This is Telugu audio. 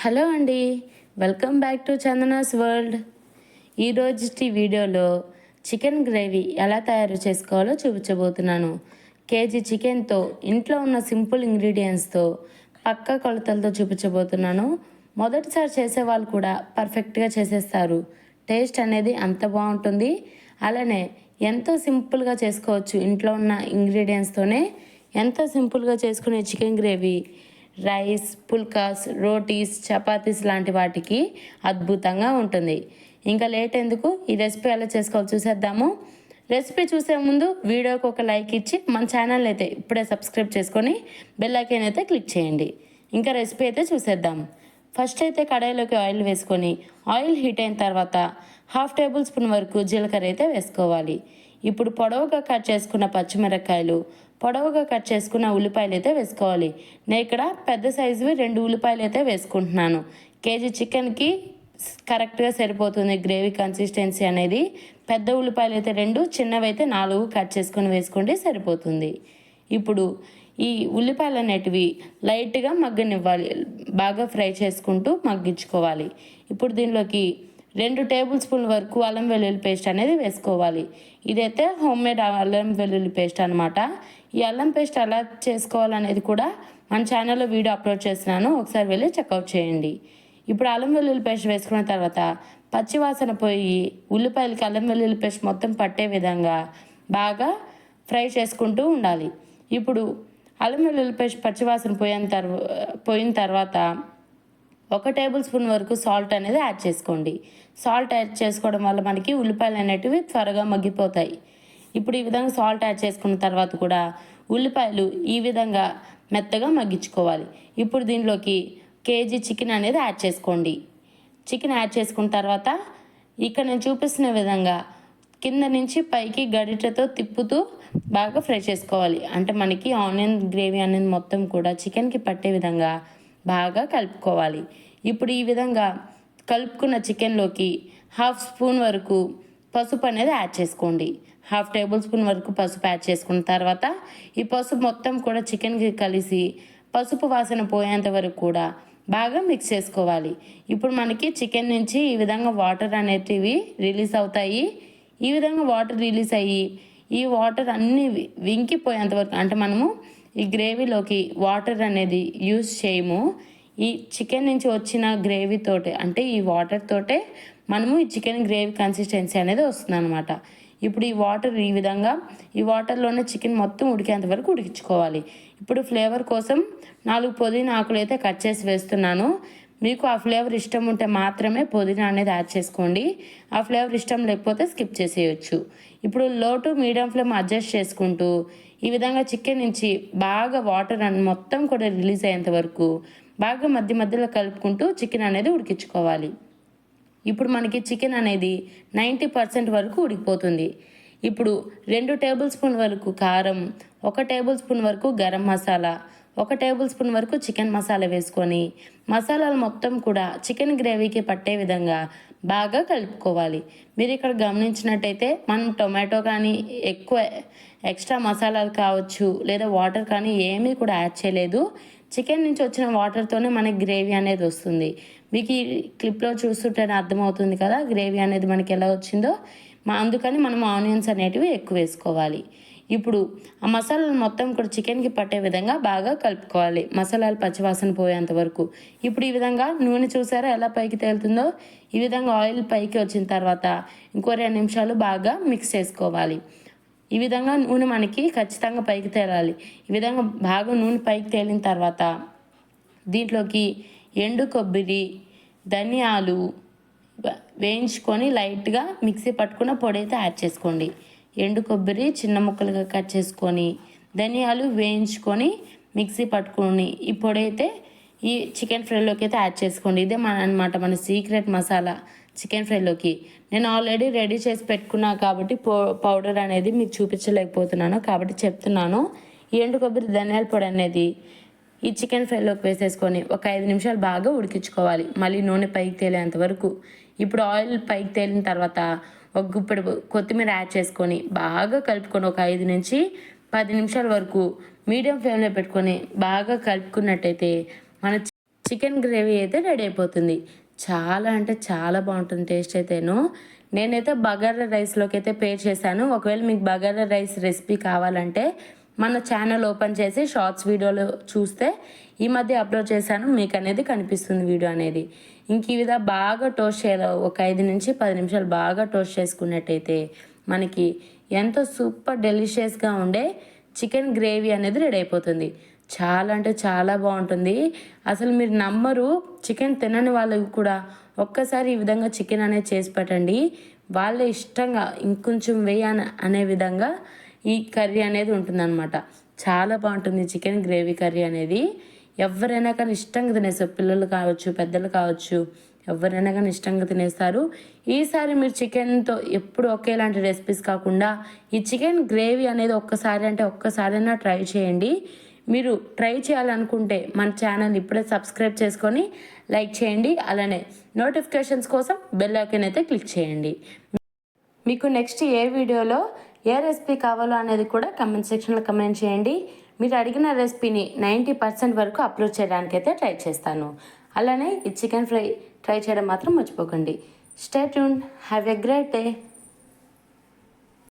హలో అండి, welcome back to Chandana's world. ఈరోజు వీడియోలో చికెన్ గ్రేవీ ఎలా తయారు చేసుకోవాలో చూపించబోతున్నాను. కేజీ చికెన్తో ఇంట్లో ఉన్న సింపుల్ ఇంగ్రీడియంట్స్తో పక్కా కొలతలతో చూపించబోతున్నాను. మొదటిసారి చేసేవాళ్ళు కూడా పర్ఫెక్ట్గా చేసేస్తారు. టేస్ట్ అనేది అంత బాగుంటుంది. అలానే ఎంతో సింపుల్గా చేసుకోవచ్చు. ఇంట్లో ఉన్న ఇంగ్రీడియంట్స్తోనే ఎంతో సింపుల్గా చేసుకునే chicken gravy rice, phulkas, rotis, chapatis లాంటి వాటికి అద్భుతంగా ఉంటుంది. ఇంకా లేట్ ఎందుకు, ఈ రెసిపీ ఎలా చేసుకోవాలో చూసేద్దాము. రెసిపీ చూసే ముందు వీడియోకి ఒక లైక్ ఇచ్చి మన ఛానల్ అయితే ఇప్పుడే సబ్స్క్రైబ్ చేసుకొని బెల్ ఐకాన్ అయితే క్లిక్ చేయండి. ఇంకా రెసిపీ అయితే చూసేద్దాం. ఫస్ట్ అయితే కడాయిలోకి ఆయిల్ వేసుకొని ఆయిల్ హీట్ అయిన తర్వాత 1/2 టేబుల్ స్పూన్ వరకు జీలకర్ర అయితే వేసుకోవాలి. ఇప్పుడు పొడవుగా కట్ చేసుకున్న పచ్చిమిరపకాయలు, పొడవుగా కట్ చేసుకున్న ఉల్లిపాయలు అయితే వేసుకోవాలి. నేను ఇక్కడ పెద్ద సైజువి 2 ఉల్లిపాయలు అయితే వేసుకుంటున్నాను. కేజీ చికెన్కి కరెక్ట్గా సరిపోతుంది గ్రేవీ కన్సిస్టెన్సీ అనేది. పెద్ద ఉల్లిపాయలు అయితే 2, చిన్నవి అయితే 4 కట్ చేసుకొని వేసుకోండి, సరిపోతుంది. ఇప్పుడు ఈ ఉల్లిపాయలు అనేటివి లైట్గా మగ్గనివ్వాలి, బాగా ఫ్రై చేసుకుంటూ మగ్గించుకోవాలి. ఇప్పుడు దీనిలోకి 2 టేబుల్ స్పూన్ల వరకు అల్లం వెల్లుల్లి పేస్ట్ అనేది వేసుకోవాలి. ఇదైతే హోమ్మేడ్ అల్లం వెల్లుల్లి పేస్ట్ అనమాట. ఈ అల్లం పేస్ట్ ఎలా చేసుకోవాలనేది కూడా మన ఛానల్లో వీడియో అప్లోడ్ చేస్తున్నాను, ఒకసారి వెళ్ళి చెక్అవుట్ చేయండి. ఇప్పుడు అల్లం వెల్లుల్లి పేస్ట్ వేసుకున్న తర్వాత పచ్చివాసన పోయి ఉల్లిపాయలకి అల్లం వెల్లుల్లి పేస్ట్ మొత్తం పట్టే విధంగా బాగా ఫ్రై చేసుకుంటూ ఉండాలి. ఇప్పుడు అల్లం వెల్లుల్లి పేస్ట్ పచ్చివాసన పోయిన తర్వాత 1 టేబుల్ స్పూన్ వరకు సాల్ట్ అనేది యాడ్ చేసుకోండి. సాల్ట్ యాడ్ చేసుకోవడం వల్ల మనకి ఉల్లిపాయలు అనేటివి త్వరగా మగ్గిపోతాయి. ఇప్పుడు ఈ విధంగా సాల్ట్ యాడ్ చేసుకున్న తర్వాత కూడా ఉల్లిపాయలు ఈ విధంగా మెత్తగా మగ్గించుకోవాలి. ఇప్పుడు దీనిలోకి కేజీ చికెన్ అనేది యాడ్ చేసుకోండి. చికెన్ యాడ్ చేసుకున్న తర్వాత ఇక్కడ నేను చూపిస్తున్న విధంగా కింద నుంచి పైకి గరిటెతో తిప్పుతూ బాగా ఫ్రై చేసుకోవాలి. అంటే మనకి ఆనియన్ గ్రేవీ అనేది మొత్తం కూడా చికెన్కి పట్టే విధంగా బాగా కలుపుకోవాలి. ఇప్పుడు ఈ విధంగా కలుపుకున్న చికెన్లోకి 1/2 స్పూన్ వరకు పసుపు అనేది యాడ్ చేసుకోండి. 1/2 టేబుల్ స్పూన్ వరకు పసుపు యాడ్ చేసుకున్న తర్వాత ఈ పసుపు మొత్తం కూడా చికెన్కి కలిసి పసుపు వాసన పోయేంత వరకు కూడా బాగా మిక్స్ చేసుకోవాలి. ఇప్పుడు మనకి చికెన్ నుంచి ఈ విధంగా వాటర్ అనేటివి రిలీజ్ అవుతాయి. ఈ విధంగా వాటర్ రిలీజ్ అయ్యి ఈ వాటర్ అన్నీ వింకిపోయేంత వరకు, అంటే మనము ఈ గ్రేవీలోకి వాటర్ అనేది యూజ్ చేయము. ఈ చికెన్ నుంచి వచ్చిన గ్రేవీతోటే, అంటే ఈ వాటర్ తోటే మనము ఈ చికెన్ గ్రేవీ కన్సిస్టెన్సీ అనేది వస్తుంది అనమాట. ఇప్పుడు ఈ వాటర్ ఈ విధంగా ఈ వాటర్లోనే చికెన్ మొత్తం ఉడికేంత వరకు ఉడికించుకోవాలి. ఇప్పుడు ఫ్లేవర్ కోసం 4 పుదీనా ఆకులు అయితే కట్ చేసి వేస్తున్నాను. మీకు ఆ ఫ్లేవర్ ఇష్టం ఉంటే మాత్రమే పుదీనా అనేది యాడ్ చేసుకోండి. ఆ ఫ్లేవర్ ఇష్టం లేకపోతే స్కిప్ చేసేయచ్చు. ఇప్పుడు లో టు మీడియం ఫ్లేమ్ అడ్జస్ట్ చేసుకుంటూ ఈ విధంగా చికెన్ నుంచి బాగా వాటర్ మొత్తం కూడా రిలీజ్ అయ్యేంత వరకు బాగా మధ్య మధ్యలో కలుపుకుంటూ చికెన్ అనేది ఉడికించుకోవాలి. ఇప్పుడు మనకి చికెన్ అనేది 90% వరకు ఉడికిపోతుంది. ఇప్పుడు 2 టేబుల్ స్పూన్ వరకు కారం, 1 టేబుల్ స్పూన్ వరకు గరం మసాలా, 1 టేబుల్ స్పూన్ వరకు చికెన్ మసాలా వేసుకొని మసాలాలు మొత్తం కూడా చికెన్ గ్రేవీకి పట్టే విధంగా బాగా కలుపుకోవాలి. మీరు ఇక్కడ గమనించినట్టయితే మనం టొమాటో కానీ ఎక్కువ ఎక్స్ట్రా మసాలాలు కావచ్చు లేదా వాటర్ కానీ ఏమీ కూడా యాడ్ చేయలేదు. చికెన్ నుంచి వచ్చిన వాటర్తోనే మనకి గ్రేవీ అనేది వస్తుంది. మీకు ఈ క్లిప్లో చూస్తుంటేనే అర్థమవుతుంది కదా గ్రేవీ అనేది మనకి ఎలా వచ్చిందో. అందుకని మనం ఆనియన్స్ అనేటివి ఎక్కువ వేసుకోవాలి. ఇప్పుడు ఆ మసాలాలు మొత్తం కూడా చికెన్కి పట్టే విధంగా బాగా కలుపుకోవాలి, మసాలాలు పచ్చివాసన పోయేంత వరకు. ఇప్పుడు ఈ విధంగా నూనె చూసారా ఎలా పైకి తేలుతుందో, ఈ విధంగా ఆయిల్ పైకి వచ్చిన తర్వాత ఇంకో 2 నిమిషాలు బాగా మిక్స్ చేసుకోవాలి. ఈ విధంగా నూనె మనకి ఖచ్చితంగా పైకి తేలాలి. ఈ విధంగా బాగా నూనె పైకి తేలిన తర్వాత దీంట్లోకి ఎండు కొబ్బరి, ధనియాలు వేయించుకొని లైట్గా మిక్సీ పట్టుకున్న పొడి అయితే యాడ్ చేసుకోండి. ఎండు కొబ్బరి చిన్న ముక్కలుగా కట్ చేసుకొని, ధనియాలు వేయించుకొని మిక్సీ పట్టుకొని ఈ పొడి అయితే ఈ చికెన్ ఫ్రైలోకి అయితే యాడ్ చేసుకోండి. ఇదే మన సీక్రెట్ మసాలా చికెన్ ఫ్రైలోకి. నేను ఆల్రెడీ రెడీ చేసి పెట్టుకున్నా కాబట్టి పౌడర్ అనేది మీకు చూపించలేకపోతున్నాను కాబట్టి చెప్తున్నాను. ఈ ఎండు కొబ్బరి ధనియాల పొడి అనేది ఈ చికెన్ ఫ్రైలోకి వేసేసుకొని ఒక 5 నిమిషాలు బాగా ఉడికించుకోవాలి, మళ్ళీ నూనె పైకి తేలేంత వరకు. ఇప్పుడు ఆయిల్ పైకి తేలిన తర్వాత ఒక గుప్పెడు కొత్తిమీర యాడ్ చేసుకొని బాగా కలుపుకొని ఒక 5 నుంచి 10 నిమిషాల వరకు మీడియం ఫ్లేమ్లో పెట్టుకొని బాగా కలుపుకున్నట్టయితే మన చికెన్ గ్రేవీ అయితే రెడీ అయిపోతుంది. చాలా అంటే చాలా బాగుంటుంది టేస్ట్ అయితేను. నేనైతే బగారా రైస్లోకి అయితే పేర్ చేశాను. ఒకవేళ మీకు బగారా రైస్ రెసిపీ కావాలంటే మన ఛానల్ ఓపెన్ చేసి షార్ట్స్ వీడియోలు చూస్తే ఈ మధ్య అప్లోడ్ చేశాను, మీకు అనేది కనిపిస్తుంది వీడియో అనేది. ఇంక ఈ విధంగా బాగా టోస్ట్ చేయాలి. ఒక 5 నుంచి 10 నిమిషాలు బాగా టోస్ట్ చేసుకున్నట్టయితే మనకి ఎంతో సూపర్ డెలిషియస్గా ఉండే చికెన్ గ్రేవీ అనేది రెడీ అయిపోతుంది. చాలా అంటే చాలా బాగుంటుంది. అసలు మీరు నమ్మరు, చికెన్ తినని వాళ్ళకి కూడా ఒక్కసారి ఈ విధంగా చికెన్ అనేది చేసి పెట్టండి, వాళ్ళే ఇష్టంగా ఇంకొంచెం వేయని అనే విధంగా ఈ కర్రీ అనేది ఉంటుందన్నమాట. చాలా బాగుంటుంది చికెన్ గ్రేవీ కర్రీ అనేది. ఎవరైనా కానీ ఇష్టంగా తినేస్తారు, పిల్లలు కావచ్చు పెద్దలు కావచ్చు, ఎవరైనా కానీ ఇష్టంగా తినేస్తారు. ఈసారి మీరు చికెన్తో ఎప్పుడు ఒకేలాంటి రెసిపీస్ కాకుండా ఈ చికెన్ గ్రేవీ అనేది ఒక్కసారి అంటే ఒక్కసారైనా ట్రై చేయండి. మీరు ట్రై చేయాలనుకుంటే మన ఛానల్ ఇప్పుడే సబ్స్క్రైబ్ చేసుకొని లైక్ చేయండి. అలానే నోటిఫికేషన్స్ కోసం బెల్ ఐకాన్ అయితే క్లిక్ చేయండి. మీకు నెక్స్ట్ ఏ వీడియోలో ఏ రెసిపీ కావాలో అనేది కూడా కమెంట్ సెక్షన్లో కమెంట్ చేయండి. మీరు అడిగిన రెసిపీని 90% వరకు అప్లోడ్ చేయడానికి అయితే ట్రై చేస్తాను. అలానే ఈ చికెన్ ఫ్రై ట్రై చేయడం మాత్రం మర్చిపోకండి. Stay tuned. Have a great day.